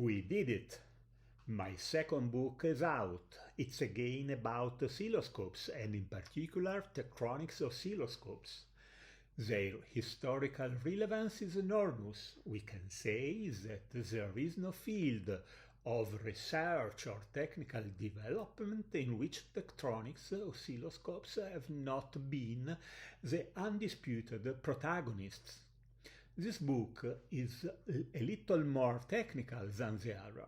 We did it! My second book is out. It's again about oscilloscopes and in particular Tektronix oscilloscopes. Their historical relevance is enormous. We can say that there is no field of research or technical development in which Tektronix oscilloscopes have not been the undisputed protagonists. This book is a little more technical than the other.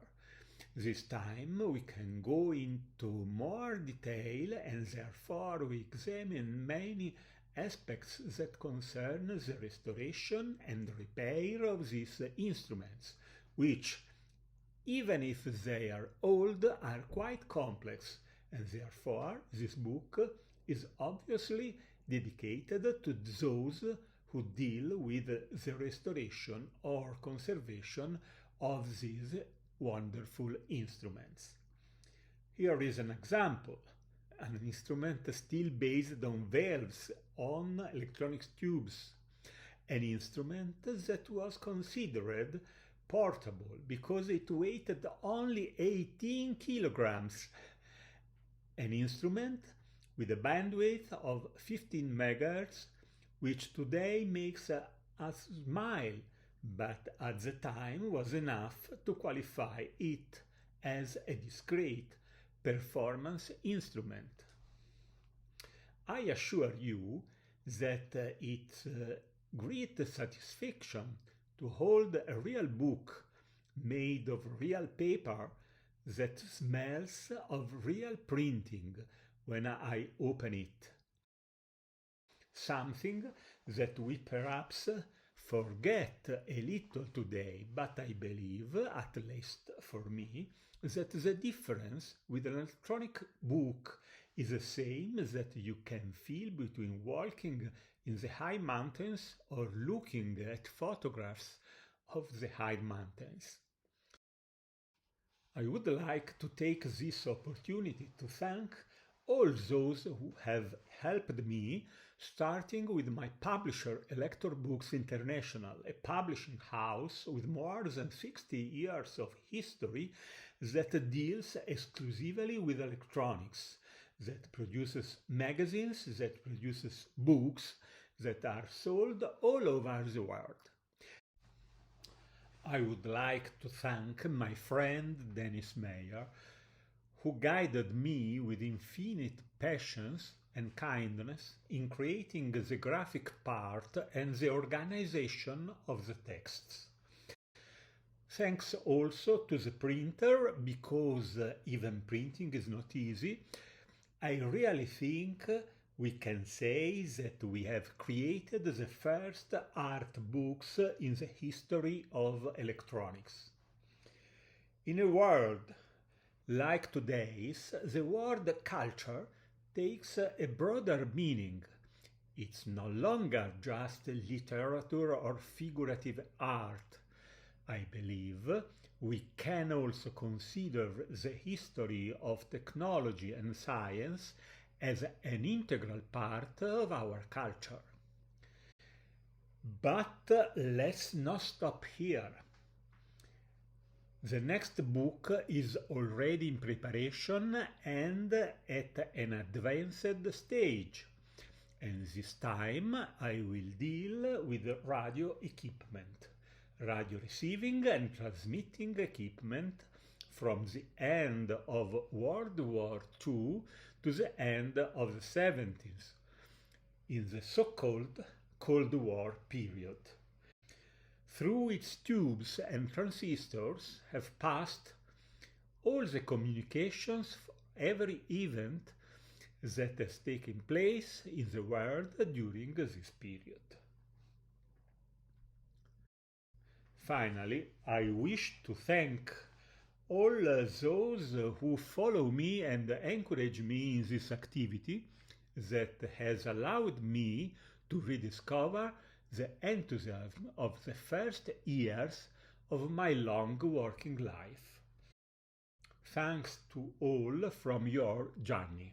This time we can go into more detail and therefore we examine many aspects that concern the restoration and repair of these instruments, which, even if they are old, are quite complex, and therefore this book is obviously dedicated to those who deal with the restoration or conservation of these wonderful instruments. Here is an example, an instrument still based on valves on electronic tubes, an instrument that was considered portable because it weighed only 18 kilograms, an instrument with a bandwidth of 15 MHz, which today makes us smile, but at the time was enough to qualify it as a discrete performance instrument. I assure you that it's great satisfaction to hold a real book made of real paper that smells of real printing when I open it. Something that we perhaps forget a little today, but I believe, at least for me, that the difference with an electronic book is the same that you can feel between walking in the high mountains or looking at photographs of the high mountains. I would like to take this opportunity to thank all those who have helped me, starting with my publisher Elector Books International, a publishing house with more than 60 years of history that deals exclusively with electronics, that produces magazines, that produces books that are sold all over the world. I would like to thank my friend Dennis Meyer, who guided me with infinite patience and kindness in creating the graphic part and the organization of the texts. Thanks also to the printer, because even printing is not easy. I really think we can say that we have created the first art books in the history of electronics. In a world like today's, the word culture takes a broader meaning. It's no longer just literature or figurative art. I believe we can also consider the history of technology and science as an integral part of our culture. But let's not stop here. The next book is already in preparation and at an advanced stage, and this time I will deal with radio equipment, radio receiving and transmitting equipment from the end of World War II to the end of the 70s, in the so-called Cold War period. Through its tubes and transistors have passed all the communications for every event that has taken place in the world during this period. Finally, I wish to thank all those who follow me and encourage me in this activity that has allowed me to rediscover the enthusiasm of the first years of my long working life. Thanks to all from your Gianni.